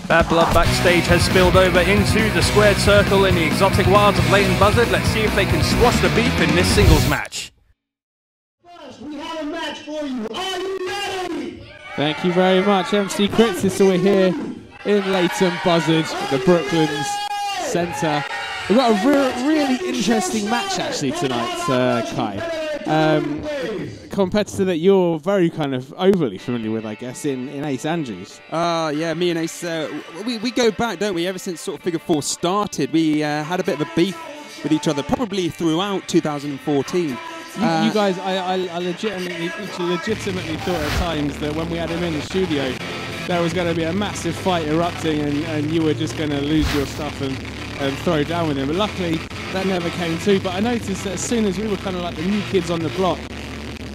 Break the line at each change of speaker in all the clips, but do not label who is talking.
Bad blood backstage has spilled over into the squared circle in the exotic wilds of Leighton Buzzard. Let's see if they can squash the beef in this singles match.
First, we have a match for you. Are you ready?
Thank you very much, MC Crits. So we're here in Leighton Buzzard, the Brooklands Centre. We've got a really interesting match actually tonight, Kai. Competitor that you're very kind of overly familiar with, I guess, in Ace Andrews.
Yeah, me and Ace, we go back, don't we? Ever since sort of Figure 4 started, we had a bit of a beef with each other, probably throughout 2014.
You guys, I legitimately thought at times that when we had him in the studio, there was going to be a massive fight erupting and you were just going to lose your stuff and throw down with him. But luckily, that never came to. But I noticed that as soon as we were kind of like the new kids on the block,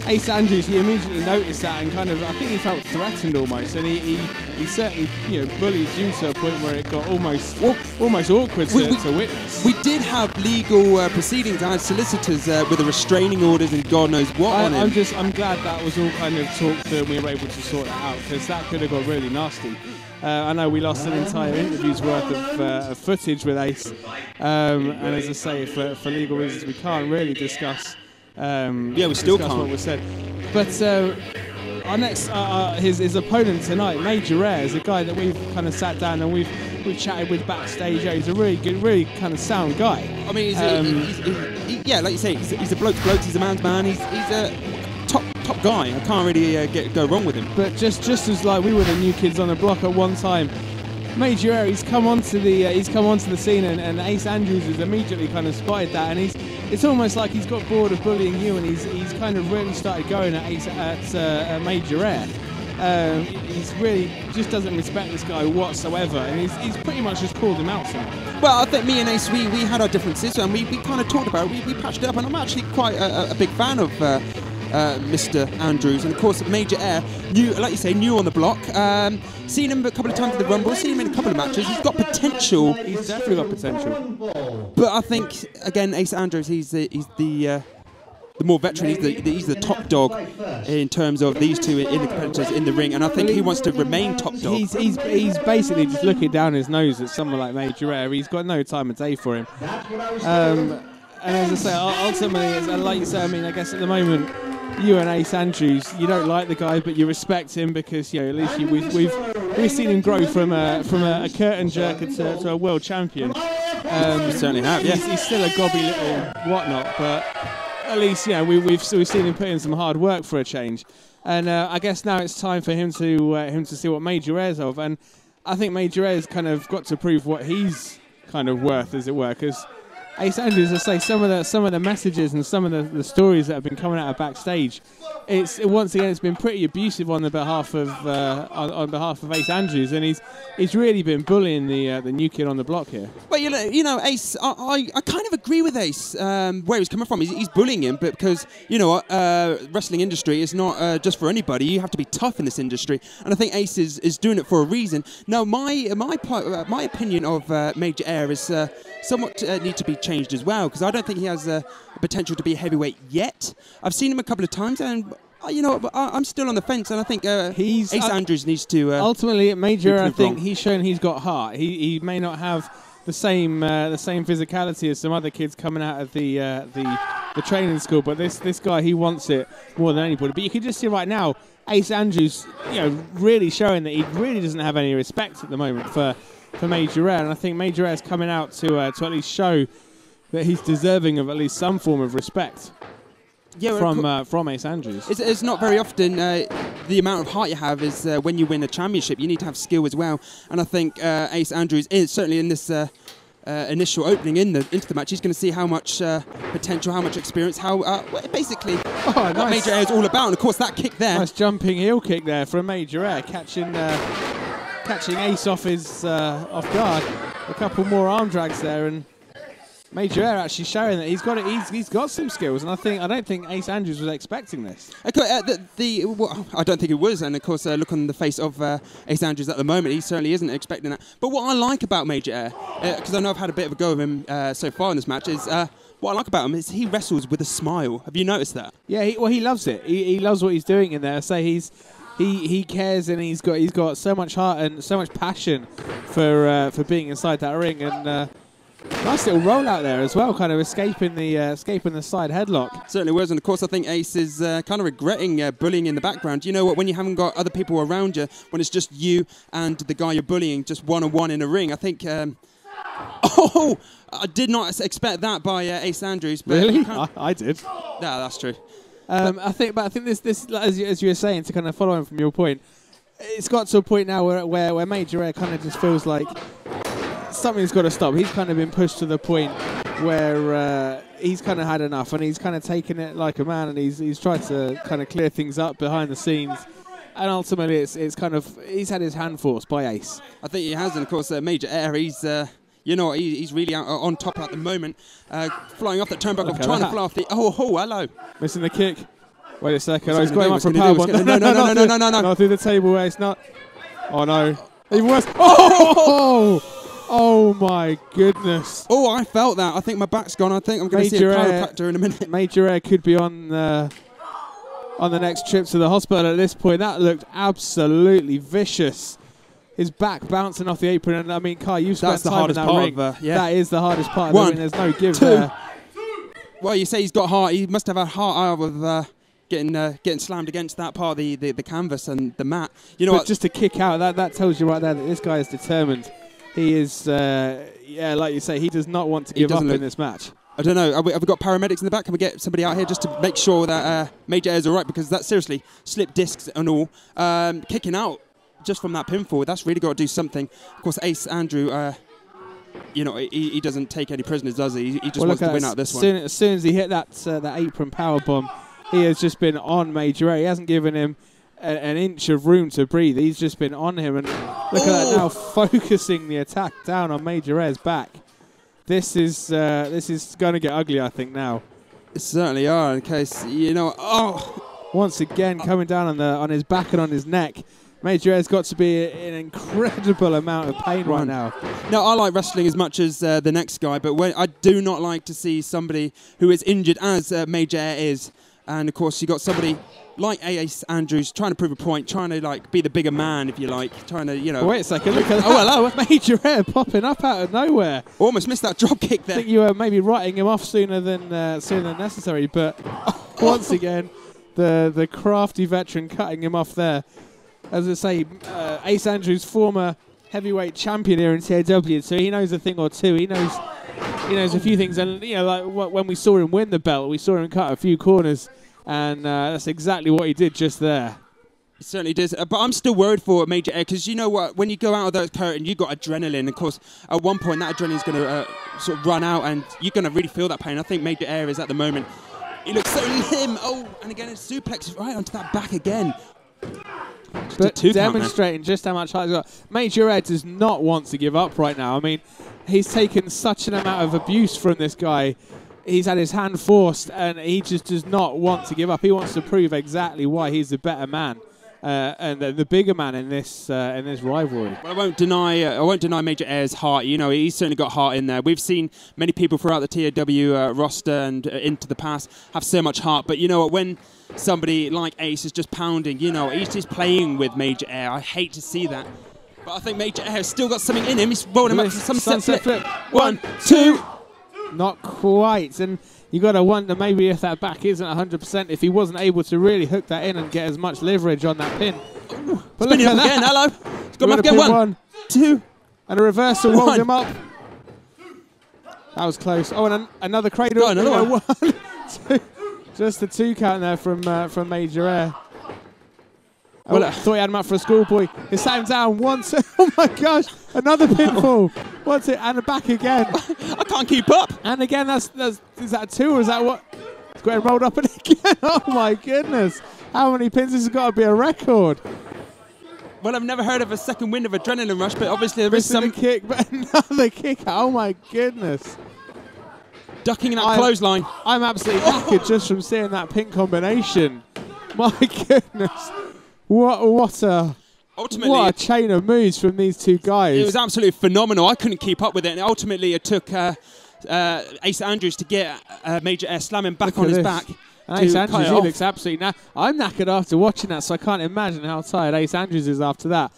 Ace Andrews, he immediately noticed that and kind of, I think he felt threatened almost, and he certainly, you know, bullied you to a point where it got almost awkward to witness.
We did have legal proceedings. I had solicitors with the restraining orders and God knows what on him.
I'm glad that was all kind of talked to and we were able to sort that out, because that could have got really nasty. I know we lost an entire interview's worth of footage with Ace, and as I say, for legal reasons, we can't really discuss.
Yeah, we still can't.
What was said. But our next, his opponent tonight, Major Air, is a guy that we've kind of sat down and we've chatted with backstage. He's a really good, really kind of sound guy.
I mean, yeah, like you say, he's a bloke's bloke. He's a man's man. He's a top guy. I can't really go wrong with him. But just as like we were the new kids on the block at one time, Major Air, he's come onto the scene, and Ace Andrews has immediately kind of spotted that, and it's almost like he's got bored of bullying you, and he's kind of really started going at Major Air. He's really just doesn't respect this guy whatsoever, and he's pretty much just called him out tonight. Well, I think me and Ace, we had our differences, and we kind of talked about it. We patched it up, and I'm actually quite a big fan of Mr. Andrews, and of course Major Air, new, like you say, new on the block. Seen him a couple of times in the Rumble, seen him in a couple of matches. He's got potential.
He's definitely got potential.
But I think again, Ace Andrews, he's the more veteran. He's the top dog in terms of these two in the competitors in the ring, and I think he wants to remain top dog.
He's basically just looking down his nose at someone like Major Air. He's got no time of day for him. And as I say, ultimately, like you say, I mean, I guess at the moment, you and Ace Andrews, you don't like the guy, but you respect him because, you know, at least we've seen him grow from a curtain jerker to a world champion.
We certainly have. Yeah,
he's still a gobby little whatnot, but at least, you know, we've seen him put in some hard work for a change. And I guess now it's time for him to see what Major Air's of, and I think Major Air's kind of got to prove what he's kind of worth, as it were, because Ace Andrews, I say, some of the messages and some of the stories that have been coming out of backstage, once again it's been pretty abusive on the behalf of on behalf of Ace Andrews, and he's really been bullying the new kid on the block here.
Well, you know, Ace, I kind of agree with Ace where he's coming from. He's bullying him, but because, you know, wrestling industry is not just for anybody. You have to be tough in this industry, and I think Ace is doing it for a reason. Now, my opinion of Major Air is somewhat need to be changed as well, because I don't think he has potential to be a heavyweight yet. I've seen him a couple of times, and you know, I'm still on the fence, and I think Ace Andrews needs to
ultimately, Major, I think he's shown he's got heart. He may not have the same physicality as some other kids coming out of the training school, but this guy, he wants it more than anybody. But you can just see right now, Ace Andrews, you know, really showing that he really doesn't have any respect at the moment for Major Air, and I think Major Air's coming out to at least show that he's deserving of at least some form of respect. Yeah, from Ace Andrews.
It's not very often the amount of heart you have is when you win a championship. You need to have skill as well, and I think Ace Andrews is certainly in this initial opening into the match. He's going to see how much potential, how much experience, how basically what Major Air is all about. And of course, that kick there,
nice jumping heel kick there from Major Air, catching Ace off his off guard. A couple more arm drags there, and Major Air actually showing that he's got it. He's got some skills, and I don't think Ace Andrews was expecting this.
Well, I don't think it was, and of course, look on the face of Ace Andrews at the moment. He certainly isn't expecting that. But what I like about Major Air, because I know I've had a bit of a go of him so far in this match, is what I like about him is he wrestles with a smile. Have you noticed that?
Yeah, he loves it. He loves what he's doing in there. So he cares, and he's got so much heart and so much passion for being inside that ring. And nice little roll out there as well, kind of escaping the side headlock.
Certainly was, and of course I think Ace is kind of regretting bullying in the background. You know what? When you haven't got other people around you, when it's just you and the guy you're bullying, just one-on-one in a ring, I think. Oh, I did not expect that by Ace Andrews. But
really? I did.
No, that's true.
I think this, as you were saying, to kind of follow on from your point, it's got to a point now where Major Air kind of just feels like something's got to stop. He's kind of been pushed to the point where he's kind of had enough, and he's kind of taken it like a man, and he's tried to kind of clear things up behind the scenes. And ultimately, it's kind of he's had his hand forced by Ace.
I think he has, and of course, Major Air, he's he's really on top at the moment, flying off that turnbuckle, trying to fly off the. Oh, hello!
Missing the kick. Wait a second. He's got him up for a powerbomb. No! Not through the table. Ace, not. Oh no! Even worse. Oh my goodness!
Oh, I felt that. I think my back's gone. I think I'm going to see a chiropractor in a minute.
Major Air could be on the next trip to the hospital at this point. That looked absolutely vicious. His back bouncing off the apron, and I mean, Kai, you've spent time in that ring. That is the hardest part. I mean, there's no give there.
Well, you say he's got heart. He must have had heart out of getting slammed against that part of the canvas and the mat. You know,
but just to kick out, that tells you right there that this guy is determined. He is, like you say, he does not want to give up in this match.
I don't know. Have we got paramedics in the back? Can we get somebody out here just to make sure that Major Air is all right? Because that's seriously slipped discs and all. Kicking out just from that pinfall, that's really got to do something. Of course, Ace Andrew, he doesn't take any prisoners, does he? He just wants to win out this one.
As soon as he hit that apron powerbomb, he has just been on Major Air. He hasn't given him an inch of room to breathe. He's just been on him, and look at that now, focusing the attack down on Major Air's back. This is going to get ugly, I think, now.
It certainly are. In case
once again coming down on his back and on his neck. Major Air's got to be in an incredible amount of pain right now.
No, I like wrestling as much as the next guy, but I do not like to see somebody who is injured as Major Air is. And of course, you got somebody like Ace Andrews trying to prove a point, trying to be the bigger man, if you like, trying to
Wait a second, look at that! Oh, hello, Major Air popping up out of nowhere.
Almost missed that drop kick there.
I think you were maybe writing him off sooner than necessary, but once again, the crafty veteran cutting him off there. As I say, Ace Andrews, former heavyweight champion here in TAW, so he knows a thing or two. He knows a few things, and when we saw him win the belt, we saw him cut a few corners, and that's exactly what he did just there.
He certainly did, but I'm still worried for Major Air, because you know what, when you go out of that curtain, you've got adrenaline. Of course, at one point that adrenaline's going to sort of run out, and you're going to really feel that pain. I think Major Air is at the moment. He looks so limp. Oh, and again, a suplex right onto that back again.
But demonstrating just how much heart he's got. Major Air does not want to give up right now. I mean, he's taken such an amount of abuse from this guy. He's had his hand forced, and he just does not want to give up. He wants to prove exactly why he's the better man and the bigger man in this rivalry.
Well, I won't deny Major Air's heart. You know, he's certainly got heart in there. We've seen many people throughout the TAW roster and into the past have so much heart. But you know what, when somebody like Ace is just pounding, he's just playing with Major Air. I hate to see that. But I think Major Air has still got something in him. He's rolling him up to some sunset flip. 1, 2.
Not quite. And you got to wonder maybe if that back isn't 100%, if he wasn't able to really hook that in and get as much leverage on that pin.
But look at that. Again, hello. He's got him up again. 1, 2.
And a reversal rolled him up. That was close. Oh, and another cradle.
Oh, another one.
1, 2. Just a 2 count there from Major Air. Well, I thought he had him up for a schoolboy. He sat him down 1, 2. Oh my gosh! Another pinfall. What's it? And back again.
I can't keep up.
And again, is that 2 or is that what? It's got him rolled up and again. Oh my goodness! How many pins? This has got to be a record.
Well, I've never heard of a second wind of adrenaline rush, but obviously there is some
kick, but another kick. Oh my goodness!
Ducking that clothesline.
I'm absolutely knackered just from seeing that pin combination. My goodness. What a chain of moves from these two guys.
It was absolutely phenomenal. I couldn't keep up with it, and ultimately it took Ace Andrews to get Major Air slamming back on his back.
And Ace Andrews, he looks absolutely I'm knackered after watching that, so I can't imagine how tired Ace Andrews is after that.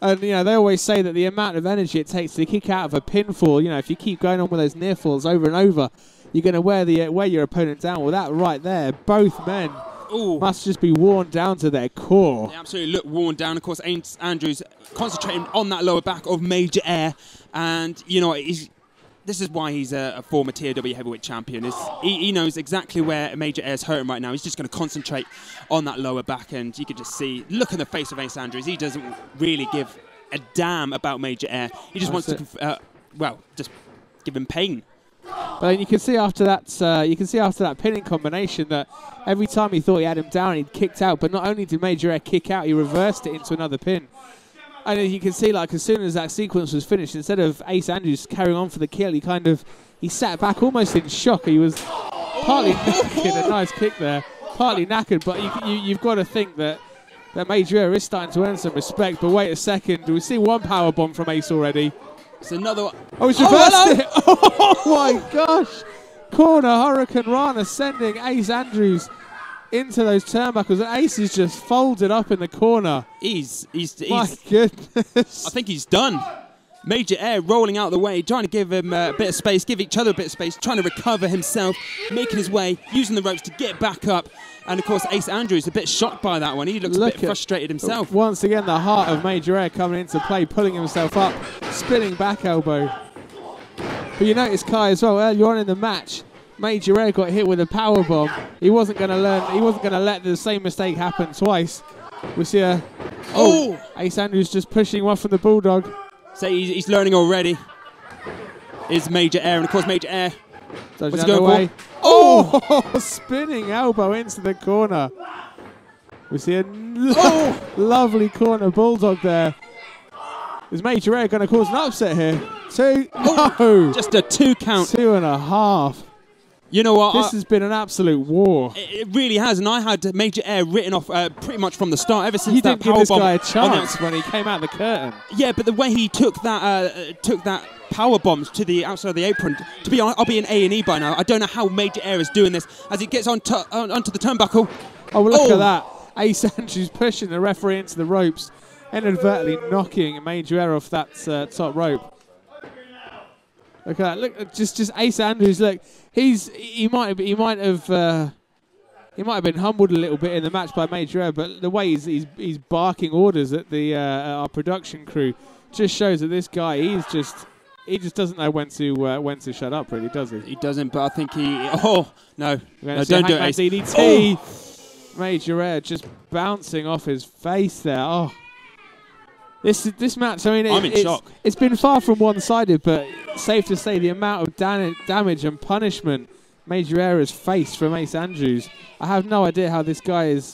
And, you know, they always say that the amount of energy it takes to kick out of a pinfall, you know, if you keep going on with those near falls over and over, you're going to wear your opponent down. Well, that right there, both men must just be worn down to their core.
They absolutely look worn down. Of course, Ace Andrews concentrating on that lower back of Major Air. And, you know, this is why he's a former TOW heavyweight champion. He knows exactly where Major Air's hurting right now. He's just going to concentrate on that lower back, and you can just see, look in the face of Ace Andrews. He doesn't really give a damn about Major Air. He just wants to, just give him pain.
But you can see after that, pinning combination that every time he thought he had him down, he'd kicked out. But not only did Major Air kick out, he reversed it into another pin. And you can see, like, as soon as that sequence was finished, instead of Ace Andrews carrying on for the kill, he sat back almost in shock. He was partly knackered, a nice kick there, partly knackered. But you've got to think that Major Air is starting to earn some respect. But wait a second, we see one power bomb from Ace already.
It's another one.
Oh, he's reversed it. Oh my gosh! Corner Hurricane Rana sending Ace Andrews into those turnbuckles, and Ace is just folded up in the corner.
He's
my goodness.
I think he's done. Major Air rolling out the way, trying to give him a bit of space, give each other a bit of space, trying to recover himself, making his way, using the ropes to get back up. And of course, Ace Andrews a bit shocked by that one. He looks a bit frustrated himself.
Once again, the heart of Major Air coming into play, pulling himself up, spinning back elbow. But you notice, Kai, as well, earlier on in the match, Major Air got hit with a power bomb. He wasn't going to learn. He wasn't going to let the same mistake happen twice. We see Ace Andrews just pushing one from the Bulldog.
So he's learning already. Is Major Air, and of course Major Air.
What's he going for? Oh, spinning elbow into the corner. We see a lovely corner Bulldog there. Is Major Air going to cause an upset here? No.
Just a 2 count.
2.5.
You know what?
This has been an absolute war.
It really has, and I had Major Air written off pretty much from the start. Ever since
you
that
didn't give this guy a
powerbomb
chance when he came out the curtain.
Yeah, but the way he took that power bombs to the outside of the apron. To be honest, I'll be in A&E by now. I don't know how Major Air is doing this as he gets onto the turnbuckle.
Oh, well, look at that! Ace Andrews pushing the referee into the ropes, inadvertently knocking Major Air off that top rope. Look at that! Look, just Ace Andrews. Look, he might have been humbled a little bit in the match by Major Air, but the way he's barking orders at our production crew just shows that this guy he just doesn't know when to shut up, really, does he?
He doesn't, but I think no, don't do it, Ace.
DDT. Major Air just bouncing off his face there. Oh. This match, I mean,
I'm in shock.
It's been far from one-sided, but safe to say the amount of damage and punishment Major Air has faced from Ace Andrews. I have no idea how this guy is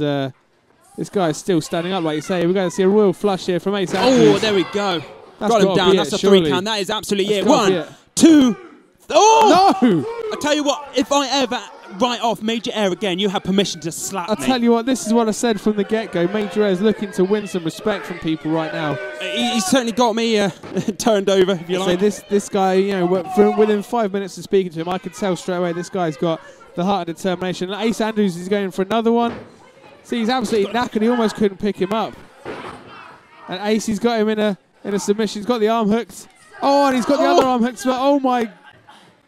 still standing up, like you say. We're going to see a royal flush here from Ace Andrews.
Oh, there we go. Got him down. That's a 3 count. That is absolutely it. 1, 2.
Oh! No!
I tell you what, if I ever write off Major Air again, you have permission to slap me.
I'll tell you what, this is what I said from the get-go. Major Air is looking to win some respect from people right now.
He's certainly got me turned over, if you like.
So this guy, you know, within 5 minutes of speaking to him, I could tell straight away this guy's got the heart and determination. Ace Andrews is going for another one. See, he's absolutely knackered. He almost couldn't pick him up. And Ace, he's got him in a submission. He's got the arm hooked. Oh, and he's got the other arm hooked. Oh my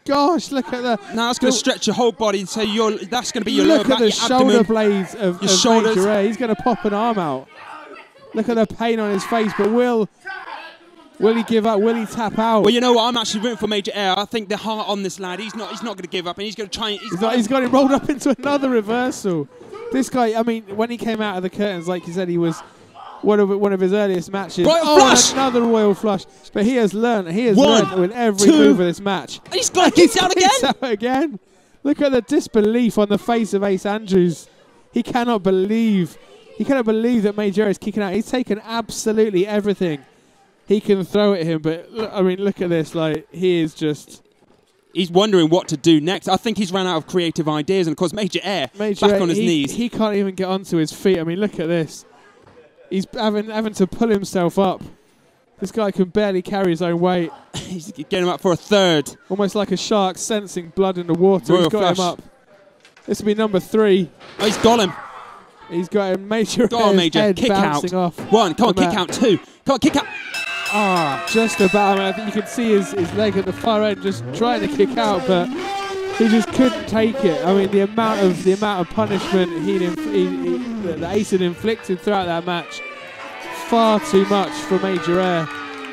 gosh, look at that.
Now that's going to stretch your whole body. So that's going to be your lower back,
look at the shoulder blades of
shoulders.
Major Air. He's going to pop an arm out. Look at the pain on his face. But will he give up? Will he tap out?
Well, you know what? I'm actually rooting for Major Air. I think the heart on this lad. He's not going to give up, and he's going to try.
He's got him rolled up into another reversal. This guy, I mean, when he came out of the curtains, like you said, he was one of his earliest matches.
Flush!
Another royal flush. But he has learned. He has learned with every move of this match.
He's got kicked out
again. Look at the disbelief on the face of Ace Andrews. He cannot believe that Major Air is kicking out. He's taken absolutely everything he can throw at him. But I mean, look at this. Like, he is just.
He's wondering what to do next. I think he's run out of creative ideas, and of course Major Air back on his knees.
He can't even get onto his feet. I mean, look at this. He's having to pull himself up. This guy can barely carry his own weight.
He's getting him up for a third.
Almost like a shark sensing blood in the water. He's got him up. This will be number 3.
Oh, he's got him.
He's got a Major
Go on, Major.
head
Kick out.
bouncing off.
1. Come on, kick out. 2. Come on, kick out.
Ah, just about. I mean, I think you can see his leg at the far end just trying to kick out, but he just couldn't take it. I mean, the amount of punishment that Ace had inflicted throughout that match, far too much for Major Air.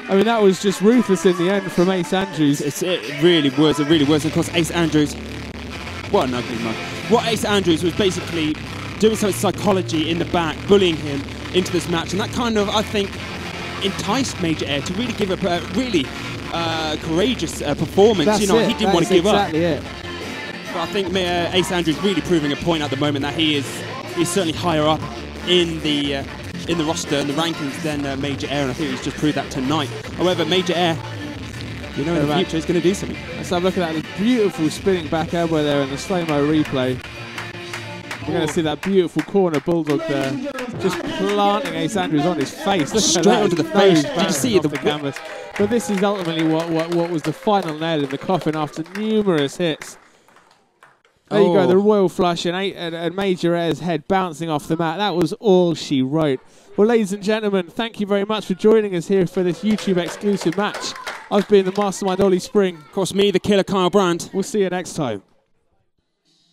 I mean, that was just ruthless in the end from Ace Andrews.
It really was. It really was. Of course, Ace Andrews. What an ugly man. What Ace Andrews was basically doing some psychology in the back, bullying him into this match, and that kind of, I think, enticed Major Air to really give a really courageous performance.
That's
you know,
it.
he didn't want to give up.
Exactly it.
But I think Ace Andrews really proving a point at the moment that he's certainly higher up in the roster and the rankings than Major Air, and I think he's just proved that tonight. However, Major Air, you know, in the future is going to do something.
Let's have a look at that beautiful spinning back elbow there in the slow-mo replay. We're going to see that beautiful corner bulldog there, just planting Ace Andrews on his face. Look
Straight
at that,
onto the
nose
face. Did you see
bouncing
the
off the canvas? But this is ultimately what was the final nail in the coffin after numerous hits. There you go, the royal flush and Major Air's head bouncing off the mat. That was all she wrote. Well, ladies and gentlemen, thank you very much for joining us here for this YouTube exclusive match. I've been the Mastermind Ollie Spring.
Of course, me, the killer Kyle Brand.
We'll see you next time.